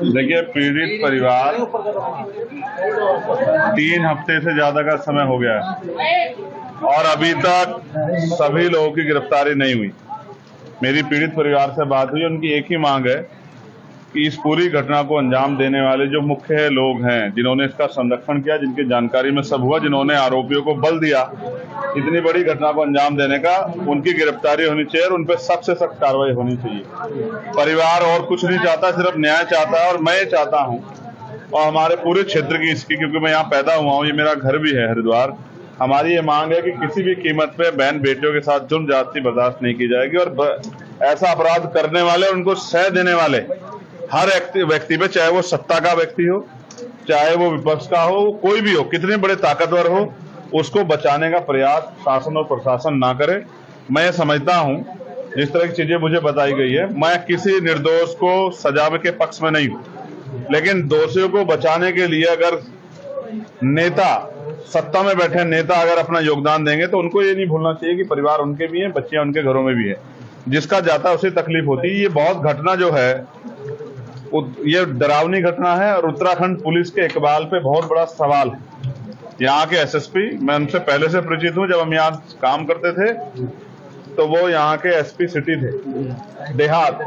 देखिए, पीड़ित परिवार 3 हफ्ते से ज्यादा का समय हो गया है और अभी तक सभी लोगों की गिरफ्तारी नहीं हुई। मेरी पीड़ित परिवार से बात हुई, उनकी एक ही मांग है कि इस पूरी घटना को अंजाम देने वाले जो मुख्य लोग हैं, जिन्होंने इसका संरक्षण किया, जिनकी जानकारी में सब हुआ, जिन्होंने आरोपियों को बल दिया इतनी बड़ी घटना को अंजाम देने का, उनकी गिरफ्तारी होनी चाहिए और उन पर सख्त से सख्त कार्रवाई होनी चाहिए। परिवार और कुछ नहीं चाहता, सिर्फ न्याय चाहता है और मैं चाहता हूं और हमारे पूरे क्षेत्र की इसकी, क्योंकि मैं यहाँ पैदा हुआ हूँ, ये मेरा घर भी है हरिद्वार। हमारी ये मांग है कि किसी भी कीमत पे बहन बेटियों के साथ जुल्म ज्यादती बर्दाश्त नहीं की जाएगी और ऐसा अपराध करने वाले, उनको सह देने वाले हर व्यक्ति पे, चाहे वो सत्ता का व्यक्ति हो, चाहे वो विपक्ष का हो, कोई भी हो, कितने बड़े ताकतवर हो, उसको बचाने का प्रयास शासन और प्रशासन ना करे। मैं ये समझता हूं, जिस तरह की चीजें मुझे बताई गई है, मैं किसी निर्दोष को सजा के पक्ष में नहीं हूं, लेकिन दोषियों को बचाने के लिए अगर नेता, सत्ता में बैठे नेता अगर अपना योगदान देंगे तो उनको ये नहीं भूलना चाहिए कि परिवार उनके भी हैं, बच्चियां उनके घरों में भी है, जिसका जाता है उसे तकलीफ होती है। ये बहुत घटना जो है, ये डरावनी घटना है और उत्तराखंड पुलिस के इकबाल पे बहुत बड़ा सवाल है। यहाँ के एसएसपी, मैं उनसे पहले से परिचित हूँ, जब हम यहाँ काम करते थे तो वो यहाँ के एसपी सिटी थे, देहात,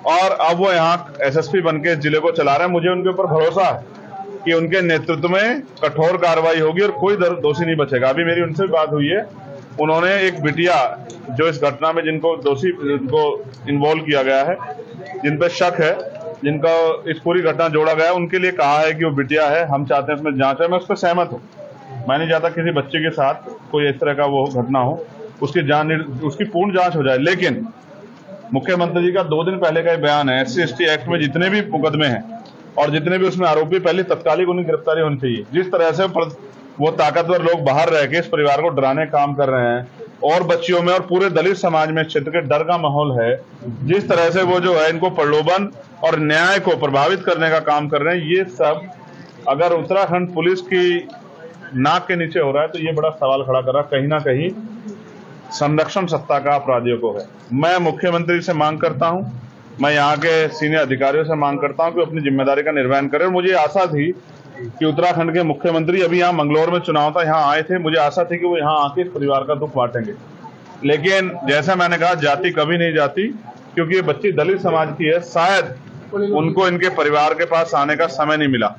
और अब वो यहाँ एसएसपी बन के जिले को चला रहे हैं। मुझे उनके ऊपर भरोसा है कि उनके नेतृत्व में कठोर कार्रवाई होगी और कोई दोषी नहीं बचेगा। अभी मेरी उनसे भी बात हुई है, उन्होंने एक बिटिया जो इस घटना में जिनको जिनको इन्वॉल्व किया गया है, जिन पर शक है, जिनका इस पूरी घटना जोड़ा गया है, उनके लिए कहा है कि वो बिटिया है, हम चाहते हैं इसमें जांच है। मैं उस पर सहमत हूँ। मैं नहीं चाहता किसी बच्चे के साथ कोई इस तरह का वो घटना हो, उसकी पूर्ण जांच हो जाए। लेकिन मुख्यमंत्री जी का 2 दिन पहले का बयान है, SC/ST एक्ट में जितने भी मुकदमे हैं और जितने भी उसमें आरोपी, पहले तत्कालिक उन्हें गिरफ्तारी होनी चाहिए। जिस तरह से वो ताकतवर लोग बाहर रह के इस परिवार को डराने काम कर रहे हैं और बच्चियों में और पूरे दलित समाज में क्षेत्र के डर का माहौल है, जिस तरह से वो जो है इनको प्रलोभन और न्याय को प्रभावित करने का काम कर रहे हैं, ये सब अगर उत्तराखंड पुलिस की नाक के नीचे हो रहा है तो ये बड़ा सवाल खड़ा कर रहा है। कहीं ना कहीं संरक्षण सत्ता का अपराधियों को है। मैं मुख्यमंत्री से मांग करता हूं, मैं यहाँ के सीनियर अधिकारियों से मांग करता हूं कि अपनी जिम्मेदारी का निर्वहन करें। और मुझे आशा थी कि उत्तराखंड के मुख्यमंत्री, अभी यहाँ मंगलौर में चुनाव था, यहाँ आए थे, मुझे आशा थी कि वो यहाँ आके इस परिवार का दुख बांटेंगे। लेकिन जैसा मैंने कहा, जाति कभी नहीं जाती, क्योंकि ये बच्ची दलित समाज की है। शायद उनको इनके परिवार के पास आने का समय नहीं मिला।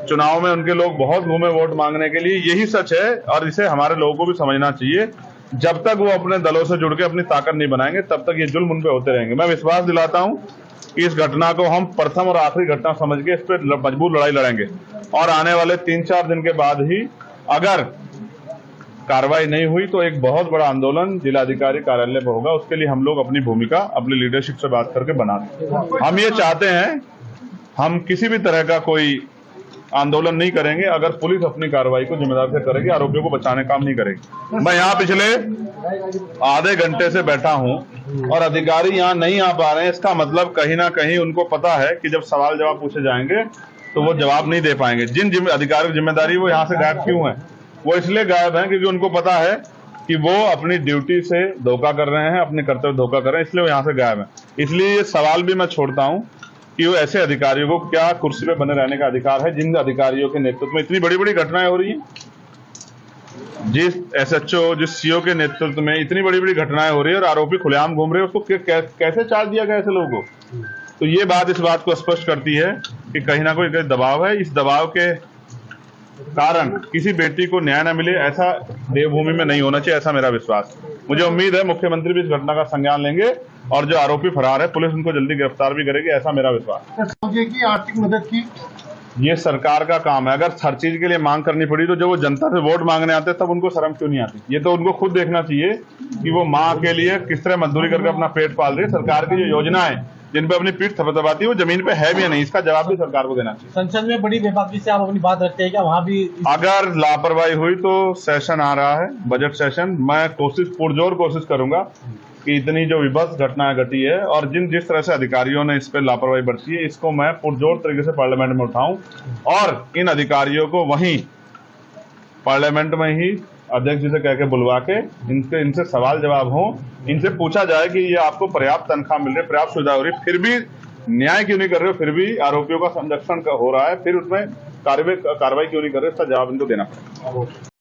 चुनाव में उनके लोग बहुत घूमे वोट मांगने के लिए, यही सच है और इसे हमारे लोगों को भी समझना चाहिए। जब तक वो अपने दलों से जुड़ के अपनी ताकत नहीं बनाएंगे, तब तक ये जुल्म उन पे होते रहेंगे। मैं विश्वास दिलाता हूं कि इस घटना को हम प्रथम और आखिरी घटना समझ के इस पर मजबूत लड़ाई लड़ेंगे और आने वाले 3-4 दिन के बाद ही अगर कार्रवाई नहीं हुई तो एक बहुत बड़ा आंदोलन जिलाधिकारी कार्यालय पर होगा। उसके लिए हम लोग अपनी भूमिका अपनी लीडरशिप से बात करके बना दें। हम ये चाहते हैं, हम किसी भी तरह का कोई आंदोलन नहीं करेंगे अगर पुलिस अपनी कार्रवाई को जिम्मेदार से करेगी, आरोपियों को बचाने काम नहीं करेगी। मैं यहाँ पिछले आधे घंटे से बैठा हूँ और अधिकारी यहाँ नहीं आ पा रहे हैं। इसका मतलब कहीं ना कहीं उनको पता है कि जब सवाल जवाब पूछे जाएंगे तो वो जवाब नहीं दे पाएंगे। जिन अधिकारियों की जिम्मेदारी, वो यहाँ से गायब क्यों है? वो इसलिए गायब है क्योंकि उनको पता है कि वो अपनी ड्यूटी से धोखा कर रहे हैं, अपने कर्तव्य धोखा कर रहे हैं, इसलिए वो यहाँ से गायब है। इसलिए ये सवाल भी मैं छोड़ता हूँ कि वो ऐसे अधिकारियों को क्या कुर्सी पे बने रहने का अधिकार है, जिन अधिकारियों के नेतृत्व में इतनी बड़ी बड़ी घटनाएं हो रही हैं, जिस SHO, जिस CO के नेतृत्व में इतनी बड़ी बड़ी घटनाएं हो रही है और आरोपी खुलेआम घूम रहे हैं, उसको कैसे चार्ज दिया गया ऐसे लोगों को? तो ये बात इस बात को स्पष्ट करती है कि कहीं ना कोई दबाव है। इस दबाव के कारण किसी बेटी को न्याय न मिले, ऐसा देवभूमि में नहीं होना चाहिए, ऐसा मेरा विश्वास। मुझे उम्मीद है मुख्यमंत्री भी इस घटना का संज्ञान लेंगे और जो आरोपी फरार है, पुलिस उनको जल्दी गिरफ्तार भी करेगी, ऐसा मेरा विश्वास। की आर्थिक मदद की ये सरकार का काम है। अगर हर चीज के लिए मांग करनी पड़ी तो जब वो जनता से वोट मांगने आते तब उनको शर्म क्यों नहीं आती? ये तो उनको खुद देखना चाहिए कि वो माँ के लिए किस तरह मजदूरी करके अपना पेट पाल रही है। सरकार की जो योजनाएं जिन पे अपनी पीठ थपथपाती है, वो जमीन पे है भी या नहीं, इसका जवाब भी सरकार को देना चाहिए। संसद में बड़ी बेबाकी से आप अपनी बात रखते हैं क्या? वहाँ भी अगर लापरवाही हुई तो सेशन आ रहा है, बजट सेशन, मैं पुरजोर कोशिश करूंगा कि इतनी जो विभत्स घटना घटी है और जिस तरह से अधिकारियों ने इस पर लापरवाही बरती है, इसको मैं पुरजोर तरीके से पार्लियामेंट में उठाऊं और इन अधिकारियों को वहीं पार्लियामेंट में ही अध्यक्ष जी से कह के बुलवा के इनसे सवाल जवाब हो, इनसे पूछा जाए कि ये आपको पर्याप्त तनख्वाह मिल रही है, पर्याप्त सुविधा हो रही है, फिर भी न्याय क्यों नहीं कर रहे हो, फिर भी आरोपियों का संरक्षण हो रहा है, फिर उसमें कार्रवाई क्यों नहीं कर रहे हो, इसका जवाब इनको देना पड़ेगा।